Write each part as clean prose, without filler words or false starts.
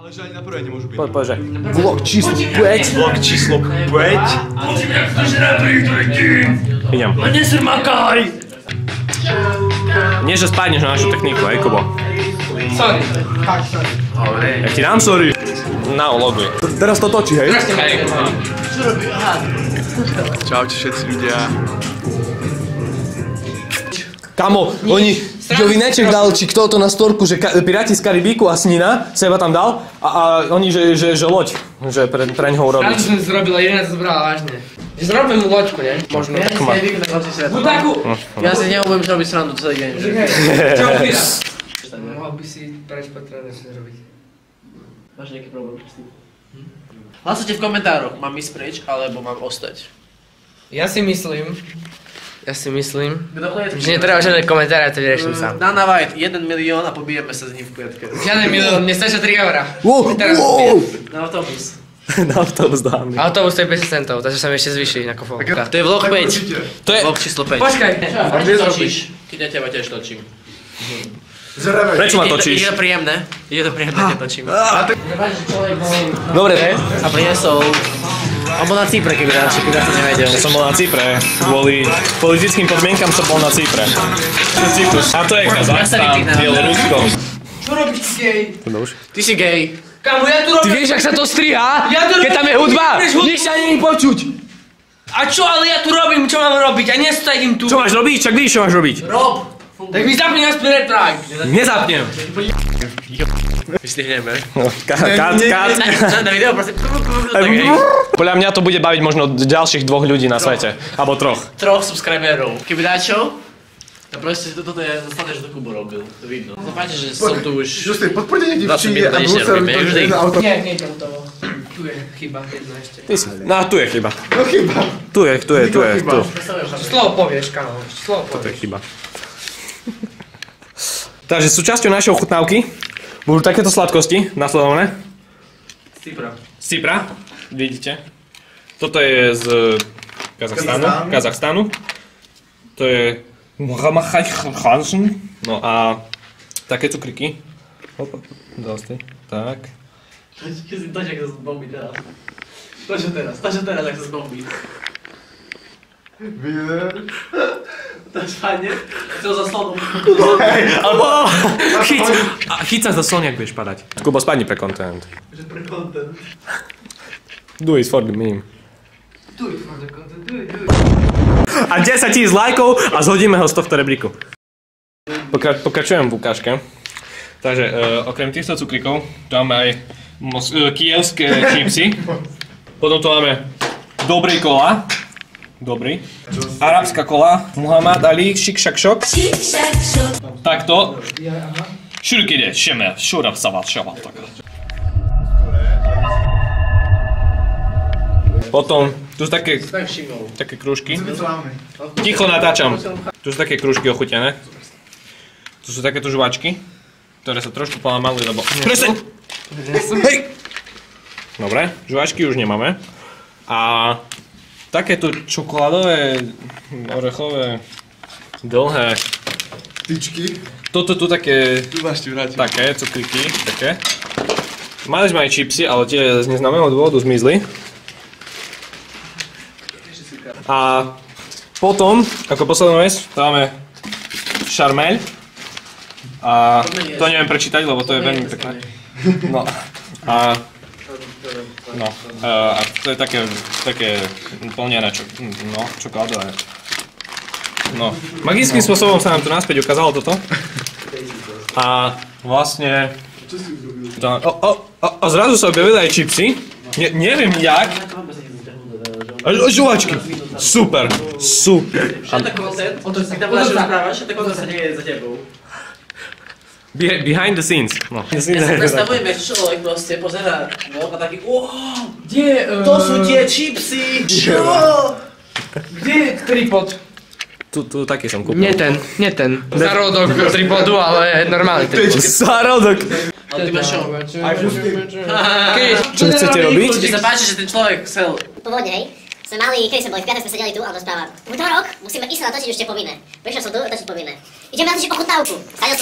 Ale že ani na prvé nemôžu byť. Poďže. Vlog číslo 5. Vlog číslo 5. Idem. Nesermakaj! Nie, že spadneš na našu techniku, hej, Kubo? Sorry. Ja ti dám sorry. Na loguj. Teraz to točí, hej? Čaute všetci ľudia. Kamo, oni, Jovineček dal, či kto to na storku, že Piráti z Karibíku a Snina, seba tam dal a oni, že loď, že pre ňoho urobiť. Rád som zrobila, Irina to zobrala vážne. Že zrobím mu loďku, ne? Možno. Ja si nevím, tak hoci svetlo. Budaku! Ja si neumiem robiť srandu celý deň. Čo Pira? Mohol by si preč potrebné si zrobiť. Máš nejaký problém s tým? Hlasujte v komentároch, mám ísť preč, alebo mám ostať. Ja si myslím, Kto že netreba žiadne komentáre, to vyrieším sám. Dana White, 1 milión a pobijeme sa s ním v priatke. Žiadne milión, mne stačia 3 eurá. Wow. Na autobus. Na autobus do Hamly. Autobus stojí 50 centov, takže sa mi ešte zvýši na kofol. To je vlog 5. To je... Vlog číslo 5. Počkaj! Prečo točíš? Keď ja teba tiež točím. Prečo ma točíš? Je to príjemné, keď točím. Dobre. A priniesol... On bol na Cypre, keby naši Piráti nevedel. Ja som bol na Cypre, kvôli politickým podmienkam som bol na Cypre. A to je Kazachstan, Bielorusko. Čo robíš, gej? Ty si gej. Kamu, ja tu robím... Ty vieš, ak sa to striha? Ja tu Keď tam je hudba? Nič sa není počuť. A čo, ale ja tu robím, čo mám robiť? Ja nestajím tu. Čo máš robiť? Čak vidíš, čo máš robiť. Rob! Tak mi zapni aspoň retrakt. Nezapnem. Vystihneme. Kat. Na video proste... Podľa mňa to bude baviť možno ďalších 2 ľudí na svete. Alebo 3. 3 subscriberov. Keby dáčo, to proste toto je zastane, že to Kubo robil. To vidno. Zapáči, že som tu už... Justý, podporte niekde v 20 Číne a minút musel nerobíme, to, vždy. že auto. Nie, nie je to. Tu je chyba, jedna ešte. No, tu je chyba. No chyba. Tu je. Slovo povieš, kamo. Slovo To je povieš. chyba. Takže súčasťou našej ochutnávky budú takéto sladkosti nasledované. Z Cypra. Vidíte. Toto je z Kazachstanu. To je no a také cukriky. Tak. Keď si toč, ak sa zbombí teraz. Toč teraz, ak sa zbombí. Vidíš? To je fajne. Chcel za slonom. Alebo chyť sa za slniak, budeš padať. Kubo, spadni pre content. Že pre content. Do it for the meme. Do it for the content, do it. A 10 000 lajkov a zhodíme ho z tohto rebríku. Pokračujem v ukážke. Takže okrem týchto cukrikov, tu máme aj kievské čipsy. Potom tu máme dobrý kola. Dobrý. Arabská kola. Muhammad Ali, šik šak šok. Takto. Šurkide, šeme, šurab savat šavat. Potom, tu sú také krúžky. Ticho natáčam. Tu sú také krúžky ochutené. Tu sú takéto žuvačky, ktoré sa trošku polamali, lebo... Presne! Hej! Dobre, žuvačky už nemáme. A takéto čokoládové, orechové, dlhé... Tyčky. Toto tu také... Tu máš ti vrátiť. Také, cukriky, také. Mali sme aj čipsy, ale tie z neznámeho dôvodu zmizli. A potom, ako poslednú vec, dáme šarmeľ. A to neviem prečítať, lebo to je veľmi pekné. No. A to je také plnené čokoládové. No. Magickým spôsobom sa nám tu naspäť ukázalo toto. A vlastne... A zrazu sa objavili aj čipsy. Neviem jak. Žuvačky. Super. Všetko content, ty tam budeš rozprávať, všetko content sa deje za tebou. Behind the scenes. No. Ja sa predstavujem, že človek proste pozerá vlog a taký Kde? to sú tie čipsy! Kde je tripod? Tu taký som kúpil. Nie ten. Zárodok tripodu, ale normálny tripod. Zárodok. Ale ty máš čo? Čo chcete robiť? Mne sa páči, že ten človek chcel... Pohodne, hej? sme mali, kedy sme boli, v piatok sme sedeli tu a on rozpráva. V útorok musíme ísť natočiť už tie povinné. Prišiel som tu točiť povinné. Ideme natočiť ochutnávku. Stále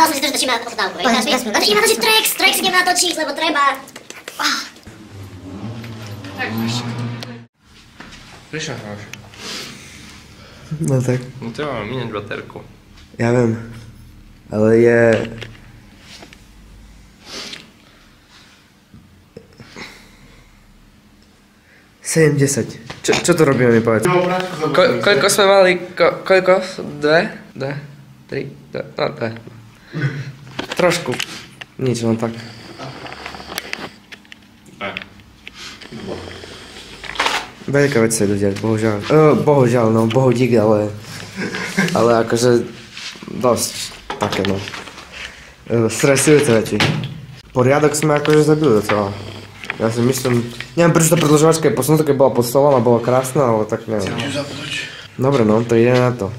som si tu, že točíme ochutnávku. Ideme natočiť Trex ideme natočiť, lebo treba. Prišiel hráš. No tak, No to máme minúť baterku. ja viem. Ale je... Čo to robíme, mi povedz? Koľko sme mali? Koľko? Dve? Tri? No, dve. Trošku. Nič, len tak. Veľká vec sa ľudia, bohužiaľ. Bohužiaľ, no, bohudík, ale akože dosť také, no. Stresujúce veci. Poriadok sme akože zabili docela. Ja si myslím, neviem prečo tá predĺžovačka je posunutá, keď bola pod stolom a bola krásna, ale tak neviem. Dobre, no, to ide na to.